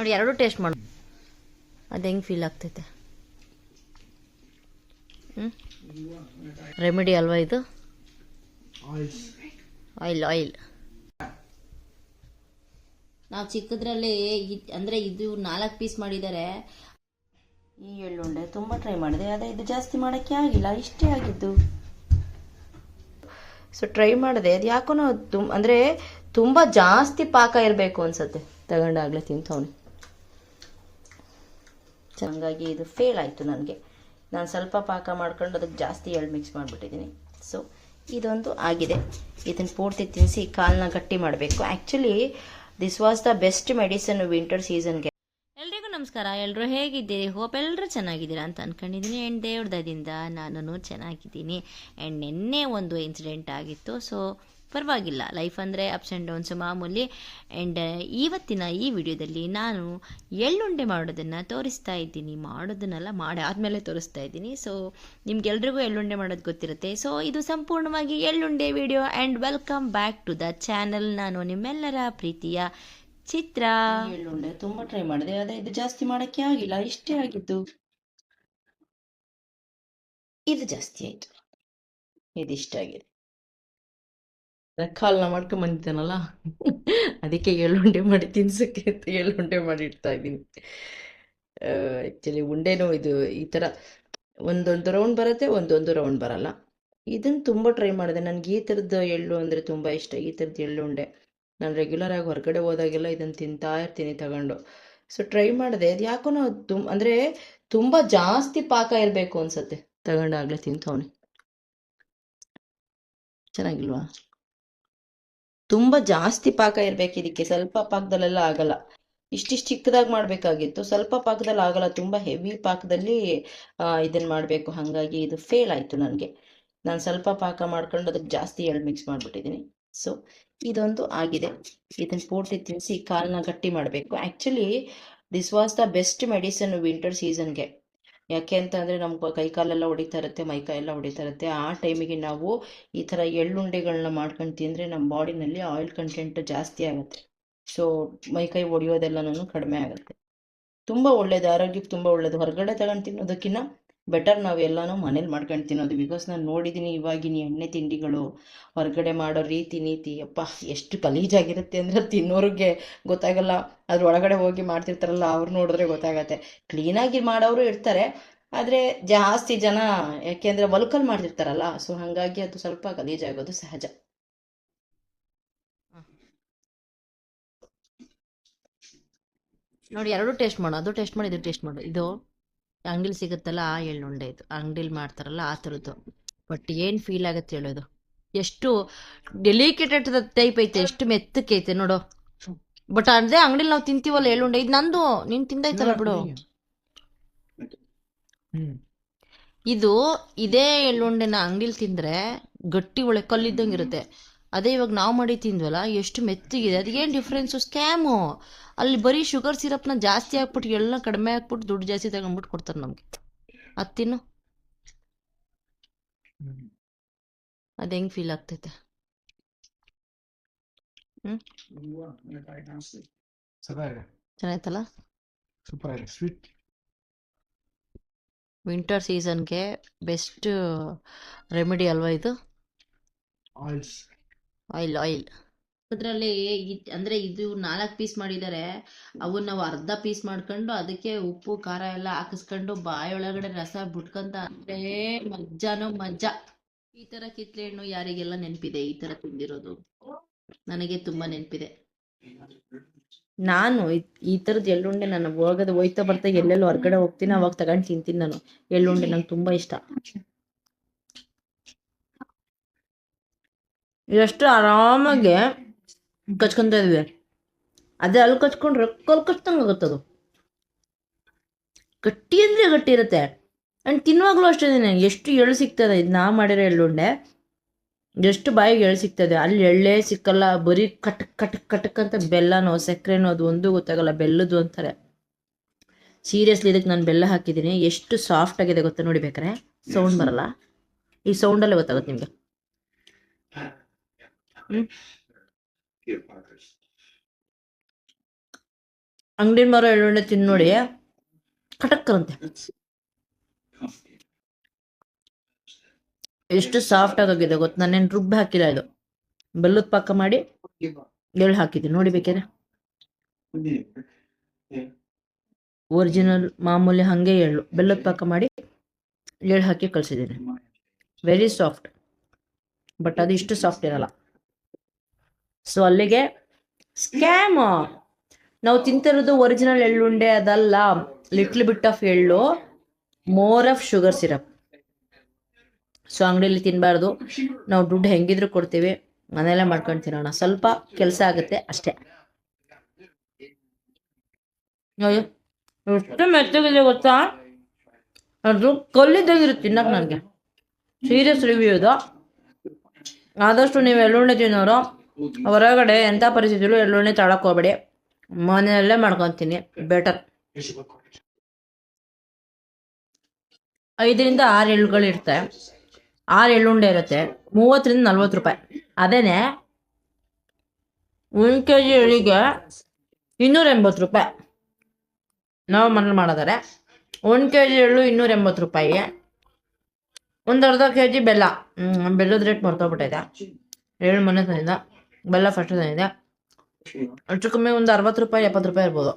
ನೋಡಿ ಎರಡು ಟೇಸ್ಟ್ ಮಾಡು, ಅದು ಹೆಂಗೆ ಫೀಲ್ ಆಗ್ತೈತೆ. ರೆಮಿಡಿ ಅಲ್ವಾ ಇದು? Oil oil. ನಾವು ಚಿಕ್ಕದ್ರಲ್ಲಿ ಅಂದರೆ ಇದು 4 ಪೀಸ್ ಮಾಡಿದ್ದಾರೆ. ಈ ಎಳ್ಳುಂಡೆ ತುಂಬ ಟ್ರೈ ಮಾಡಿದೆ, ಅದೇ ಇದು ಜಾಸ್ತಿ ಮಾಡೋಕ್ಕೆ ಆಗಿಲ್ಲ, ಇಷ್ಟೇ ಆಗಿದ್ದು. ಸೊ ಟ್ರೈ ಮಾಡಿದೆ, ಅದು ಯಾಕೋ ಅಂದರೆ ತುಂಬ ಜಾಸ್ತಿ ಪಾಕ ಇರಬೇಕು ಅನ್ಸುತ್ತೆ. ತಗೊಂಡಾಗಲೇ ತಿಂತವನು, ಹಂಗಾಗಿ ಇದು ಫೇಲ್ ಆಯಿತು ನನಗೆ. ನಾನು ಸ್ವಲ್ಪ ಪಾಕ ಮಾಡ್ಕೊಂಡು ಅದಕ್ಕೆ ಜಾಸ್ತಿ ಎಳ್ಳು ಮಿಕ್ಸ್ ಮಾಡಿಬಿಟ್ಟಿದ್ದೀನಿ. ಸೊ ಇದೊಂದು ಆಗಿದೆ. ಇದನ್ನು ಪೂರ್ತಿ ತಿನ್ನಿಸಿ ಕಾಲನ್ನ ಗಟ್ಟಿ ಮಾಡಬೇಕು. Actually this was the best medicine winter ಸೀಸನ್ಗೆ. ಎಲ್ರಿಗೂ ನಮಸ್ಕಾರ. ಎಲ್ಲರೂ ಹೇಗಿದ್ದೀರಿ? ಹೋಪ್ ಎಲ್ಲರೂ ಚೆನ್ನಾಗಿದ್ದೀರಾ ಅಂತ ಅಂದ್ಕೊಂಡಿದ್ದೀನಿ. ಆ್ಯಂಡ್ ದೇವ್ರದಿಂದ ನಾನು ಚೆನ್ನಾಗಿದ್ದೀನಿ. ಆ್ಯಂಡ್ ನಿನ್ನೆ ಒಂದು ಇನ್ಸಿಡೆಂಟ್ ಆಗಿತ್ತು. ಸೊ ಪರವಾಗಿಲ್ಲ, ಲೈಫ್ ಅಂದರೆ ಅಪ್ಸ್ ಆ್ಯಂಡ್ ಡೌನ್ಸು ಮಾಮೂಲಿ. ಆ್ಯಂಡ್ ಇವತ್ತಿನ ಈ ವಿಡಿಯೋದಲ್ಲಿ ನಾನು ಎಳ್ಳುಂಡೆ ಮಾಡೋದನ್ನು ತೋರಿಸ್ತಾ ಇದ್ದೀನಿ. ಮಾಡೋದನ್ನೆಲ್ಲ ಮಾಡಿ ಆದಮೇಲೆ ತೋರಿಸ್ತಾ ಇದ್ದೀನಿ. ಸೊ ನಿಮ್ಗೆಲ್ರಿಗೂ ಎಳ್ಳುಂಡೆ ಮಾಡೋದು ಗೊತ್ತಿರುತ್ತೆ. ಸೊ ಇದು ಸಂಪೂರ್ಣವಾಗಿ ಎಳ್ಳುಂಡೆ video. And welcome back to the channel. ನಾನು ನಿಮ್ಮೆಲ್ಲರ ಪ್ರೀತಿಯ ಚಿತ್ರ. ಎಳ್ಳುಂಡೆ ತುಂಬ ಟ್ರೈ ಮಾಡಿದೆ, ಅದೇ ಇದು ಜಾಸ್ತಿ ಮಾಡೋಕ್ಕೆ ಆಗಿಲ್ಲ, ಇಷ್ಟೇ ಆಗಿದ್ದು. ಇದು ಜಾಸ್ತಿ ಆಯಿತು, ಇದಿಷ್ಟ ಆಗಿದೆ. ಕಾಲನ್ನ ಮಾಡ್ಕೊಂಡ್ ಬಂದಿದ್ದಾನಲ್ಲ, ಅದಕ್ಕೆ ಎಳ್ಳುಂಡೆ ಮಾಡಿ ತಿನ್ಸಕ್ಕೆ ಅಂತ ಎಳ್ಳುಂಡೆ ಮಾಡಿ ಇಡ್ತಾ ಇದ್ದೀನಿ. ಆ್ಯಕ್ಚುಲಿ ಉಂಡೆನೂ ಇದು ಈ ಥರ ಒಂದೊಂದು ರೌಂಡ್ ಬರುತ್ತೆ, ಒಂದೊಂದು ರೌಂಡ್ ಬರಲ್ಲ. ಇದನ್ನು ತುಂಬ ಟ್ರೈ ಮಾಡಿದೆ. ನನಗೆ ಈ ಥರದ್ದು ಎಳ್ಳು ಅಂದರೆ ತುಂಬ ಇಷ್ಟ. ಈ ಥರದ್ದು ಎಳ್ಳುಂಡೆ ನಾನು ರೆಗ್ಯುಲರ್ ಆಗಿ ಹೊರಗಡೆ ಹೋದಾಗೆಲ್ಲ ಇದನ್ನು ತಿಂತಾ ಇರ್ತೀನಿ ತಗೊಂಡು. ಸೊ ಟ್ರೈ ಮಾಡಿದೆ, ಅದು ಯಾಕೋ ಅಂದರೆ ತುಂಬ ಜಾಸ್ತಿ ಪಾಕ ಇರಬೇಕು ಅನ್ಸುತ್ತೆ. ತಗೊಂಡಾಗಲೇ ತಿಂತವನಿ, ಚೆನ್ನಾಗಿಲ್ವಾ? ತುಂಬ ಜಾಸ್ತಿ ಪಾಕ ಇರಬೇಕು ಇದಕ್ಕೆ, ಸ್ವಲ್ಪ ಪಾಕದಲ್ಲೆಲ್ಲ ಆಗಲ್ಲ. ಇಷ್ಟಿಷ್ಟು ಚಿಕ್ಕದಾಗಿ ಮಾಡಬೇಕಾಗಿತ್ತು, ಸ್ವಲ್ಪ ಪಾಕದಲ್ಲಿ ಆಗಲ್ಲ. ತುಂಬ ಹೆವಿ ಪಾಕದಲ್ಲಿ ಇದನ್ನು ಮಾಡಬೇಕು. ಹಾಗಾಗಿ ಇದು ಫೇಲ್ ಆಯಿತು ನನಗೆ. ನಾನು ಸ್ವಲ್ಪ ಪಾಕ ಮಾಡ್ಕೊಂಡು ಅದಕ್ಕೆ ಜಾಸ್ತಿ ಎಳ್ಳು ಮಿಕ್ಸ್ ಮಾಡಿಬಿಟ್ಟಿದ್ದೀನಿ. ಸೊ ಇದೊಂದು ಆಗಿದೆ. ಇದನ್ನು ಪೂರ್ತಿ ತಿನ್ನಿಸಿ ಕಾಲನ್ನ ಗಟ್ಟಿ ಮಾಡಬೇಕು. Actually this was the best medicine winter ಸೀಸನ್ಗೆ. ಯಾಕೆ ಅಂತ ಅಂದರೆ ನಮ್ಮ ಕೈ ಕಾಲೆಲ್ಲ ಹೊಡಿತಾ ಇರುತ್ತೆ, ಮೈಕೈ ಎಲ್ಲ ಹೊಡಿತಾ ಇರುತ್ತೆ. ಆ ಟೈಮಿಗೆ ನಾವು ಈ ಥರ ಎಳ್ಳುಂಡೆಗಳನ್ನ ಮಾಡ್ಕೊಂಡು ತಿಂದರೆ ನಮ್ಮ ಬಾಡಿನಲ್ಲಿ ಆಯಿಲ್ ಕಂಟೆಂಟ್ ಜಾಸ್ತಿ ಆಗುತ್ತೆ. ಸೊ ಮೈಕೈ ಹೊಡಿಯೋದೆಲ್ಲನೂ ಕಡಿಮೆ ಆಗುತ್ತೆ. ತುಂಬ ಒಳ್ಳೇದು, ಆರೋಗ್ಯಕ್ಕೆ ತುಂಬ ಒಳ್ಳೇದು. ಹೊರಗಡೆ ತಗೊಂಡು ತಿನ್ನೋದಕ್ಕಿಂತ ಬೆಟರ್ ನಾವು ಎಲ್ಲನೂ ಮನೇಲಿ ಮಾಡ್ಕೊಂಡು ತಿನ್ನೋದು. ಬಿಕಾಸ್ ನಾನು ನೋಡಿದ್ದೀನಿ ಇವಾಗಿನ ಎಣ್ಣೆ ತಿಂಡಿಗಳು, ಹೊರಗಡೆ ಮಾಡೋ ರೀತಿ ನೀತಿ, ಅಪ್ಪ ಎಷ್ಟು ಗಲೀಜಾಗಿರುತ್ತೆ ಅಂದರೆ ತಿನ್ನೋರಿಗೆ ಗೊತ್ತಾಗಲ್ಲ. ಅದ್ರ ಒಳಗಡೆ ಹೋಗಿ ಮಾಡ್ತಿರ್ತಾರಲ್ಲ ಅವ್ರು ನೋಡಿದ್ರೆ ಗೊತ್ತಾಗತ್ತೆ. ಕ್ಲೀನಾಗಿ ಮಾಡೋರು ಇರ್ತಾರೆ, ಆದರೆ ಜಾಸ್ತಿ ಜನ ಯಾಕೆಂದರೆ ವಲ್ಕಲ್ ಮಾಡ್ತಿರ್ತಾರಲ್ಲ, ಸೊ ಹಾಗಾಗಿ ಅದು ಸ್ವಲ್ಪ ಗಲೀಜಾಗೋದು ಸಹಜ. ನೋಡಿ ಎರಡು ಟೇಸ್ಟ್ ಮಾಡು, ಅದು ಟೇಸ್ಟ್ ಮಾಡಿ, ಇದು ಟೇಸ್ಟ್ ಮಾಡು. ಇದು ಅಂಗಡಿಲಿ ಸಿಗುತ್ತಲ್ಲ ಆ ಎಳ್ಳುಂಡೆ, ಇದು ಅಂಗಡಿಲಿ ಮಾಡ್ತಾರಲ್ಲ ಆ ಥರದ್ದು. ಬಟ್ ಏನು ಫೀಲ್ ಆಗುತ್ತೆ ಹೇಳೋದು, ಎಷ್ಟು ಡೆಲಿಕೇಟೆಡ್ ಟೈಪ್ ಐತೆ, ಎಷ್ಟು ಮೆತ್ತಕ್ಕೆ ಐತೆ ನೋಡು. ಬಟ್ ಅದೇ ಅಂಗಡಿಲಿ ನಾವು ತಿಂತೀವಲ್ಲ ಎಳ್ಳುಂಡೆ, ಇದು ನಂದು, ನೀನು ತಿಂದಾಯ್ತಲ್ಲ ಬಿಡು. ಇದು ಇದೇ ಎಳ್ಳುಂಡೆನ ಅಂಗಡಿಲಿ ತಿಂದರೆ ಗಟ್ಟಿ ಒಳ್ಳೆ ಕಲ್ಲಿದ್ದಂಗೆ ಇರುತ್ತೆ. ಅದೇ ಇವಾಗ ನಾವು ಮಾಡಿ ತಿಂದ್ವಲ್ಲ ಎಷ್ಟು ಮೆತ್ತಗಿದೆ. ಅದಕ್ಕೇನು ಡಿಫ್ರೆನ್ಸು? ಸ್ಕ್ಯಾಮು. ಅಲ್ಲಿ ಬರೀ ಶುಗರ್ ಸಿರಪ್ನ ಜಾಸ್ತಿ ಹಾಕ್ಬಿಟ್ಟು ಎಳ್ಳನ್ನ ಕಡಿಮೆ ಹಾಕ್ಬಿಟ್ಟು ದುಡ್ಡು ಜಾಸ್ತಿ ತಗೊಂಡ್ಬಿಟ್ಟು ಕೊಡ್ತಾರೆ ನಮಗೆ. ಅದು ತಿನ್ನು, ಅದು ಹೆಂಗೆ ಫೀಲ್ ಆಗ್ತೈತೆ. ಚೆನ್ನಾಯ್ತಲ್ಲ? ವಿಂಟರ್ ಸೀಸನ್ಗೆ ಬೆಸ್ಟ್ ರೆಮಿಡಿ ಅಲ್ವಾ ಇದು? Oil oil. ಅದರಲ್ಲಿ ಅಂದರೆ ಇದು 4 ಪೀಸ್ ಮಾಡಿದ್ದಾರೆ. ಅವನ್ನ ನಾವು ಅರ್ಧ ಪೀಸ್ ಮಾಡ್ಕೊಂಡು ಅದಕ್ಕೆ ಉಪ್ಪು ಖಾರ ಎಲ್ಲ ಹಾಕಿಸ್ಕೊಂಡು ಬಾಯೊಳಗಡೆ ರಸ ಬಿಟ್ಕೊಂತ ಅಂದರೆ ಮಜ್ಜಾನೋ ಮಜ್ಜಾ. ಈ ಥರ ಕಿತ್ಲೆ ಹಣ್ಣು ಯಾರಿಗೆಲ್ಲ ನೆನಪಿದೆ ಈ ಥರ ತಿಂದಿರೋದು? ನನಗೆ ತುಂಬ ನೆನಪಿದೆ. ನಾನು ಈ ಥರದ್ದು ಎಳ್ಳುಂಡೆ ನಾನು ಹೋಯ್ತಾ ಬರ್ತಾ ಎಲ್ಲೆಲ್ಲೋ ಹೊರಗಡೆ ಹೋಗ್ತೀನಿ, ಅವಾಗ ತಗೊಂಡು ತಿಂತೀನಿ ನಾನು. ಎಳ್ಳುಂಡೆ ನಂಗೆ ತುಂಬ ಇಷ್ಟ. ಎಷ್ಟು ಆರಾಮಾಗಿ ಕಚ್ಕೊಂತ ಇದ್ವಿ. ಅದೇ ಅಲ್ಲಿ ಕಚ್ಕೊಂಡ್ರೆ ಕಚ್ದಂಗೆ ಆಗುತ್ತದು. ಗಟ್ಟಿ ಅಂದರೆ ಗಟ್ಟಿ ಇರುತ್ತೆ. ಆ್ಯಂಡ್ ತಿನ್ನುವಾಗಲೂ ಅಷ್ಟೇ, ಎಷ್ಟು ಎಳ್ಳು ಸಿಗ್ತದೆ ಇದು ನಾ ಮಾಡಿರೋ ಎಳ್ಳುಂಡೆ, ಎಷ್ಟು ಬಾಯಿಗೆ ಎಳ್ಳು ಸಿಗ್ತದೆ. ಅಲ್ಲಿ ಎಳ್ಳೇ ಸಿಕ್ಕಲ್ಲ, ಬರೀ ಕಟಕ್ ಕಟಕ್ ಕಟಕ್ ಅಂತ ಬೆಲ್ಲನೋ ಸಕ್ಕರೆನೋ ಅದು ಒಂದು ಗೊತ್ತಾಗಲ್ಲ, ಬೆಲ್ಲದ್ದು ಅಂತಾರೆ. ಸೀರಿಯಸ್ಲಿ ಇದಕ್ಕೆ ನಾನು ಬೆಲ್ಲ ಹಾಕಿದ್ದೀನಿ. ಎಷ್ಟು ಸಾಫ್ಟ್ ಆಗಿದೆ ಗೊತ್ತಾ? ನೋಡಿ ಬೇಕಾರೆ ಸೌಂಡ್ ಬರಲ್ಲ, ಈ ಸೌಂಡಲ್ಲೇ ಗೊತ್ತಾಗುತ್ತೆ ನಿಮಗೆ. ಅಂಗಡಿ ಮರ ಎಳ್ಳುಂಡೆ ತಿಂದು ನೋಡಿ, ಕಟಕ್ಕರಂತೆ. ಎಷ್ಟು ಸಾಫ್ಟ್ ಆಗಿದೆ ಗೊತ್ತು. ನಾನೇನು ರುಬ್ಬಿ ಹಾಕಿಲ್ಲ, ಇದು ಬೆಲ್ಲದ ಪಾಕ ಮಾಡಿ ಎಳ್ಳು ಹಾಕಿದ್ದೀನಿ ನೋಡಿ. ಬೇಕಾದ್ರೆ ಒರಿಜಿನಲ್ ಮಾಮೂಲಿ ಹಾಗೆ ಎಳ್ಳು ಬೆಲ್ಲದ ಪಾಕ ಮಾಡಿ ಎಳ್ಳು ಹಾಕಿ ಕಳಿಸಿದ್ದೀನಿ. ವೆರಿ ಸಾಫ್ಟ್, ಬಟ್ ಅದು ಇಷ್ಟು ಸಾಫ್ಟ್ ಇರಲ್ಲ. ಸೊ ಅಲ್ಲಿಗೆ ಸ್ಕ್ಯಾಮ್. ನಾವು ತಿಂತಿರೋದು ಒರಿಜಿನಲ್ ಎಳ್ಳುಂಡೆ ಅದಲ್ಲ, ಲಿಟ್ಲ್ ಬಿಟ್ ಆಫ್ ಎಳ್ಳು, more of sugar syrup. So ಅಂಗಡಿಯಲ್ಲಿ ತಿನ್ನಬಾರ್ದು. ನಾವು ದುಡ್ಡು ಹೆಂಗಿದ್ರು ಕೊಡ್ತೀವಿ, ಮನೆಯಲ್ಲೇ ಮಾಡ್ಕೊಂಡು ತಿನ್ನೋಣ. ಸ್ವಲ್ಪ ಕೆಲಸ ಆಗುತ್ತೆ ಅಷ್ಟೇ. ಅಯ್ಯೋ ಎಷ್ಟು ಮೆತ್ತಗಿದೆ ಗೊತ್ತಾ, ಅದು ಕಲ್ಲಿದ್ದಾಗಿರುತ್ತೆ ತಿನ್ನಕ್ಕೆ. ನನಗೆ ಸೀರಿಯಸ್ ರಿವ್ಯೂ ಇದು. ಆದಷ್ಟು ನೀವು ಎಳ್ಳುಂಡೆ ತಿನ್ನೋರು ಹೊರಗಡೆ ಎಂಥ ಪರಿಸ್ಥಿತಿಯಲ್ಲೂ ಎಳ್ಳುಂಡೆ ತಳಕ್ಕೆ ಹೋಗ್ಬೇಡಿ, ಮನೆಯಲ್ಲೇ ಮಾಡ್ಕೊತೀನಿ, ಬೆಟರ್. 5ರಿಂದ 6 ಎಳ್ಳುಗಳು ಇರುತ್ತೆ, 6 ಎಳ್ಳುಂಡೆ ಇರುತ್ತೆ, 30ರಿಂದ 40 ರೂಪಾಯಿ. ಅದೇನೆ 1 kg ಎಳ್ಳಿಗೆ 280 ರೂಪಾಯಿ. ನಾವು ಮನೇಲಿ ಮಾಡೋದಾರೆ 1 kg ಎಳ್ಳು 280 ರೂಪಾಯಿ. ಒಂದು ಅರ್ಧ kg ಬೆಲ್ಲ. ಬೆಲ್ಲದ ರೇಟ್ ಮರ್ತೋಗ್ಬಿಟ್ಟಿದೆ. ಎಳ್ಳು ಮನೆ ತಂದಿದ್ದ, ಬೆಲ್ಲ ಫಸ್ಟ್ ತಂದಿದ್ದೆ. ಅಷ್ಟು ಕಮ್ಮಿ ಒಂದು 60 ರೂಪಾಯಿ 70 ರೂಪಾಯಿ ಇರ್ಬೋದು,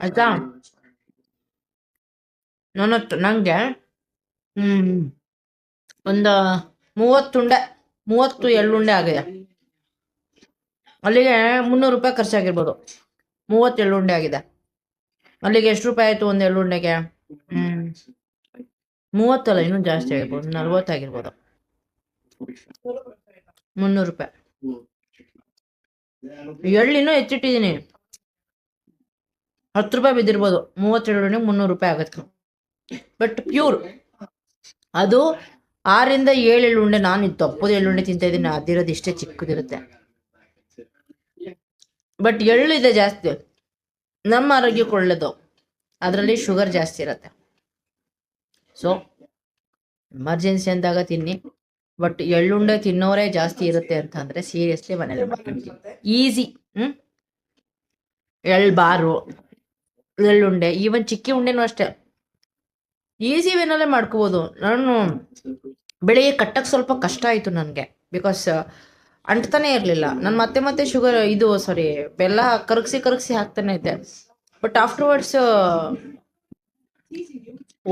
ಆಯ್ತಾ. ನನಗೆ ಒಂದು 30 ಎಳ್ಳುಂಡೆ ಆಗಿದೆ. ಅಲ್ಲಿಗೆ 300 ರೂಪಾಯಿ ಖರ್ಚಾಗಿರ್ಬೋದು. 30 ಎಳ್ಳುಂಡೆ ಆಗಿದೆ. ಅಲ್ಲಿಗೆ ಎಷ್ಟು ರೂಪಾಯಿ ಆಯಿತು ಒಂದು ಎಳ್ಳುಂಡೆಗೆ? 30 ಅಲ್ಲ, ಇನ್ನೂ ಜಾಸ್ತಿ ಆಗಿರ್ಬೋದು, 40 ಆಗಿರ್ಬೋದು. 300 ರೂಪಾಯಿ. ಎಳ್ಳಿನೂ ಹೆಚ್ಚಿಟ್ಟಿದ್ದೀನಿ, 10 ರೂಪಾಯಿ ಬಿದ್ದಿರ್ಬೋದು. 30 ಎಳ್ಳುಂಡೆಗೆ 300 ರೂಪಾಯಿ ಆಗುತ್ತೆ. ಬಟ್ ಪ್ಯೂರ್ ಅದು 6ರಿಂದ 7 ಎಳ್ಳುಂಡೆ. ನಾನು ಇದು ತಪ್ಪದ ಎಳ್ಳುಂಡೆ ತಿಂತಾ ಇದ್ದೀನಿ, ಅದಿರೋದು ಇಷ್ಟೇ ಚಿಕ್ಕದಿರುತ್ತೆ. ಬಟ್ ಎಳ್ಳಿದೆ ಜಾಸ್ತಿ, ನಮ್ಮ ಆರೋಗ್ಯಕ್ಕೆ ಒಳ್ಳೆಯದು. ಅದರಲ್ಲಿ ಶುಗರ್ ಜಾಸ್ತಿ ಇರುತ್ತೆ. ಸೊ ಎಮರ್ಜೆನ್ಸಿ ಅಂದಾಗ ತಿನ್ನಿ. ಬಟ್ ಎಳ್ಳುಂಡೆ ತಿನ್ನೋರೇ ಜಾಸ್ತಿ ಇರುತ್ತೆ ಅಂತ ಅಂದರೆ ಸೀರಿಯಸ್ಲಿ ಮನೇಲಿ ಮಾಡ್ಕೊಳ್ತೀನಿ. ಈಸಿ. ಎಳ್ಬಾರು, ಎಳ್ಳುಂಡೆ, ಈವನ್ ಚಿಕ್ಕಿ ಉಂಡೆನೂ ಅಷ್ಟೇ ಈಸಿ ವೇನಲ್ಲೇ ಮಾಡ್ಕೋಬೋದು. ನಾನು ಬೆಳಿಗ್ಗೆ ಕಟ್ಟಕ್ಕೆ ಸ್ವಲ್ಪ ಕಷ್ಟ ಆಯಿತು ನನಗೆ, ಬಿಕಾಸ್ ಅಂಟ್ತಾನೆ ಇರಲಿಲ್ಲ. ನಾನು ಮತ್ತೆ ಶುಗರ್ ಬೆಲ್ಲ ಕರಗಿಸಿ ಹಾಕ್ತಾನೆ ಇದ್ದೆ. ಬಟ್ ಆಫ್ಟರ್ವರ್ಡ್ಸ್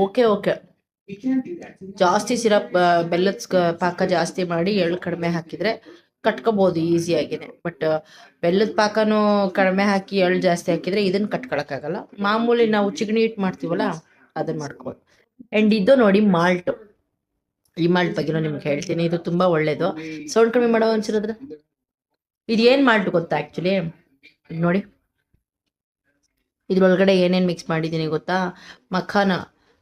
ಓಕೆ ಜಾಸ್ತಿ ಸಿರಪ್, ಬೆಲ್ಲದ ಪಾಕ ಜಾಸ್ತಿ ಮಾಡಿ ಎಳ್ಳು ಕಡಿಮೆ ಹಾಕಿದರೆ ಕಟ್ಕೋಬೋದು ಈಸಿಯಾಗಿನೇ. ಬಟ್ ಬೆಲ್ಲದ ಪಾಕನೂ ಕಡಿಮೆ ಹಾಕಿ ಎಳ್ಳು ಜಾಸ್ತಿ ಹಾಕಿದರೆ ಇದನ್ನು ಕಟ್ಕೊಳಕ್ಕಾಗಲ್ಲ. ಮಾಮೂಲಿ ನಾವು ಚಿಗಣಿ ಹಿಟ್ಟು ಮಾಡ್ತೀವಲ್ಲ ಅದನ್ನು ಮಾಡ್ಕೋಬೋದು. ಆ್ಯಂಡ್ ಇದು ನೋಡಿ ಮಾಲ್ಟು. ಈ ಮಾಲ್ಟ್ ಬಗ್ಗೆನೂ ನಿಮ್ಗೆ ಹೇಳ್ತೀನಿ, ಇದು ತುಂಬ ಒಳ್ಳೆಯದು. ಸೌಂಡ್ ಕಡಿಮೆ ಮಾಡೋ ಅನ್ಸಿರೋದ್ರೆ ಇದು ಏನು ಮಾಲ್ಟ್ ಗೊತ್ತಾ? ಆ್ಯಕ್ಚುಲಿ ನೋಡಿ, ಇದ್ರೊಳಗಡೆ ಏನೇನು ಮಿಕ್ಸ್ ಮಾಡಿದ್ದೀನಿ ಗೊತ್ತಾ?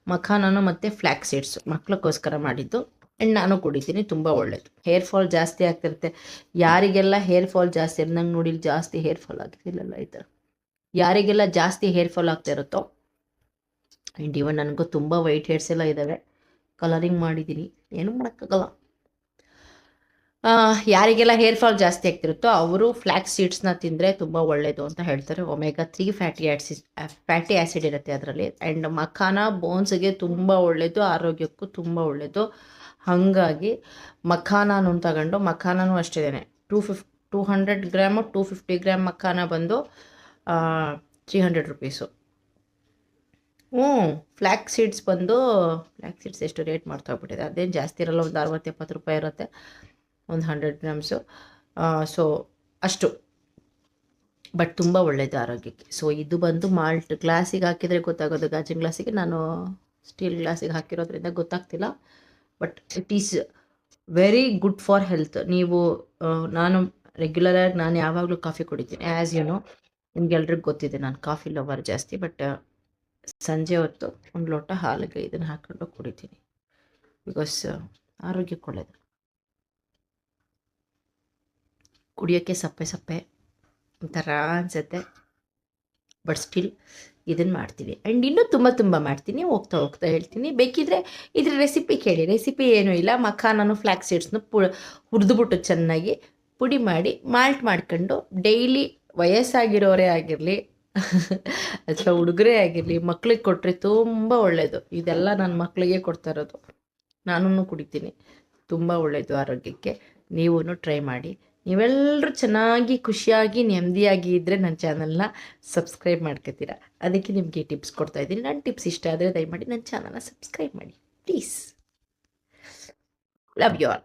ಮಖಾನನು ಮತ್ತು ಫ್ಲ್ಯಾಕ್ಸ್ ಸೀಡ್ಸು ಮಕ್ಳಿಗೋಸ್ಕರ ಮಾಡಿದ್ದು. ಆ್ಯಂಡ್ ನಾನು ಕುಡಿತೀನಿ, ತುಂಬ ಒಳ್ಳೆಯದು. ಹೇರ್ ಫಾಲ್ ಜಾಸ್ತಿ ಆಗ್ತಿರುತ್ತೆ. ಯಾರಿಗೆಲ್ಲ ಹೇರ್ ಫಾಲ್ ಜಾಸ್ತಿ ಇರುತ್ತೆ, ನಂಗೆ ನೋಡಿ ಜಾಸ್ತಿ ಹೇರ್ ಫಾಲ್ ಆಗ್ತಿಲ್ಲಲ್ಲ ಈ ಥರ, ಯಾರಿಗೆಲ್ಲ ಜಾಸ್ತಿ ಹೇರ್ ಫಾಲ್ ಆಗ್ತಾ ಇರುತ್ತೋ, ಆ್ಯಂಡ್ ಇವನ್ ನನಗೂ ತುಂಬ ವೈಟ್ ಹೇರ್ಸ್ ಎಲ್ಲ ಇದ್ದಾವೆ, ಕಲರಿಂಗ್ ಮಾಡಿದ್ದೀನಿ, ಏನೂ ಮಾಡೋಕ್ಕಾಗಲ್ಲ. ಯಾರಿಗೆಲ್ಲ ಹೇರ್ ಫಾಲ್ ಜಾಸ್ತಿ ಆಗ್ತಿರುತ್ತೋ ಅವರು ಫ್ಲ್ಯಾಕ್ಸ್ ಸೀಡ್ಸ್ನ ತಿಂದರೆ ತುಂಬ ಒಳ್ಳೆಯದು ಅಂತ ಹೇಳ್ತಾರೆ. ಒಮೆಗಾ 3 ಫ್ಯಾಟಿ ಆ್ಯಸಿಡ್ ಇರುತ್ತೆ ಅದರಲ್ಲಿ. ಆ್ಯಂಡ್ ಮಖಾನ ಬೋನ್ಸ್ಗೆ ತುಂಬ ಒಳ್ಳೆಯದು, ಆರೋಗ್ಯಕ್ಕೂ ತುಂಬ ಒಳ್ಳೆಯದು. ಹಾಗಾಗಿ ಮಖಾನೂ ತಗೊಂಡು, ಮಖಾನೂ ಅಷ್ಟಿದೆ 200 ಗ್ರಾಮು 250 ಗ್ರಾಮ್ ಮಖಾನ ಬಂದು 300 ರುಪೀಸು. ಫ್ಲ್ಯಾಕ್ಸ್ ಸೀಡ್ಸ್ ಬಂದು, ಫ್ಲ್ಯಾಕ್ಸ್ ಸೀಡ್ಸ್ ಎಷ್ಟು ರೇಟ್ ಮಾಡ್ತಾ ಹೋಗ್ಬಿಟ್ಟಿದೆ, ಅದೇನು ಜಾಸ್ತಿ ಇರಲ್ಲ, ಒಂದು 60-70 ರೂಪಾಯಿ ಇರುತ್ತೆ ಒಂದು 100 ಗ್ರಾಮ್ಸು. ಸೊ ಅಷ್ಟು, ಬಟ್ ತುಂಬ ಒಳ್ಳೆಯದು ಆರೋಗ್ಯಕ್ಕೆ. ಸೊ ಇದು ಬಂದು ಮಾಲ್ಟ್. ಗ್ಲಾಸಿಗೆ ಹಾಕಿದರೆ ಗೊತ್ತಾಗೋದು, ಗಾಜಿನ ಗ್ಲಾಸಿಗೆ, ನಾನು ಸ್ಟೀಲ್ ಗ್ಲಾಸಿಗೆ ಹಾಕಿರೋದ್ರಿಂದ ಗೊತ್ತಾಗ್ತಿಲ್ಲ. But it is very good for health. ನೀವು ನಾನು ರೆಗ್ಯುಲರಾಗಿ ನಾನು ಯಾವಾಗಲೂ ಕಾಫಿ ಕುಡಿತೀನಿ, ಆ್ಯಸ್ ಯು ನೋ, ನಿಮ್ಗೆಲ್ರಿಗೂ ಗೊತ್ತಿದೆ ನಾನು ಕಾಫಿ ಲವರ್ ಜಾಸ್ತಿ. ಬಟ್ ಸಂಜೆ ಹೊತ್ತು ಒಂದು ಲೋಟ ಹಾಲಿಗೆ ಇದನ್ನು ಹಾಕ್ಕೊಂಡು ಕುಡಿತೀನಿ, ಬಿಕಾಸ್ ಆರೋಗ್ಯಕ್ಕೆ ಒಳ್ಳೆಯದು. ಕುಡಿಯೋಕ್ಕೆ ಸಪ್ಪೆ ಒಂಥರ ಅನಿಸುತ್ತೆ, ಬಟ್ ಸ್ಟಿಲ್ ಇದನ್ನು ಮಾಡ್ತೀನಿ. ಆ್ಯಂಡ್ ಇನ್ನೂ ತುಂಬ ಮಾಡ್ತೀನಿ, ಹೋಗ್ತಾ ಹೇಳ್ತೀನಿ. ಬೇಕಿದ್ರೆ ಇದ್ರ ರೆಸಿಪಿ ಕೇಳಿ. ರೆಸಿಪಿ ಏನೂ ಇಲ್ಲ, ಮಖಾನನು ಫ್ಲ್ಯಾಕ್ಸ್ ಸೀಡ್ಸ್ನು ಹುರಿದ್ಬಿಟ್ಟು ಚೆನ್ನಾಗಿ ಪುಡಿ ಮಾಡಿ ಮಾಲ್ಟ್ ಮಾಡ್ಕೊಂಡು ಡೈಲಿ, ವಯಸ್ಸಾಗಿರೋರೇ ಆಗಿರಲಿ ಅಥವಾ ಹುಡುಗರೇ ಆಗಿರಲಿ ಮಕ್ಳಿಗೆ ಕೊಟ್ಟರೆ ತುಂಬ ಒಳ್ಳೆಯದು. ಇದೆಲ್ಲ ನನ್ನ ಮಕ್ಕಳಿಗೆ ಕೊಡ್ತಾ ಇರೋದು. ನಾನೂ ಕುಡಿತೀನಿ. ತುಂಬ ಒಳ್ಳೆಯದು ಆರೋಗ್ಯಕ್ಕೆ. ನೀವೂ ಟ್ರೈ ಮಾಡಿ. ನೀವೆಲ್ಲರೂ ಚೆನ್ನಾಗಿ ಖುಷಿಯಾಗಿ ನೆಮ್ಮದಿಯಾಗಿ ಇದ್ದರೆ ನನ್ನ ಚಾನಲ್ನ ಸಬ್ಸ್ಕ್ರೈಬ್ ಮಾಡ್ಕೊತೀರಾ. ಅದಕ್ಕೆ ನಿಮಗೆ ಟಿಪ್ಸ್ ಕೊಡ್ತಾಯಿದ್ದೀನಿ. ನನ್ನ ಟಿಪ್ಸ್ ಇಷ್ಟ ಆದರೆ ದಯಮಾಡಿ ನನ್ನ ಚಾನಲ್ನ ಸಬ್ಸ್ಕ್ರೈಬ್ ಮಾಡಿ ಪ್ಲೀಸ್. Love you all.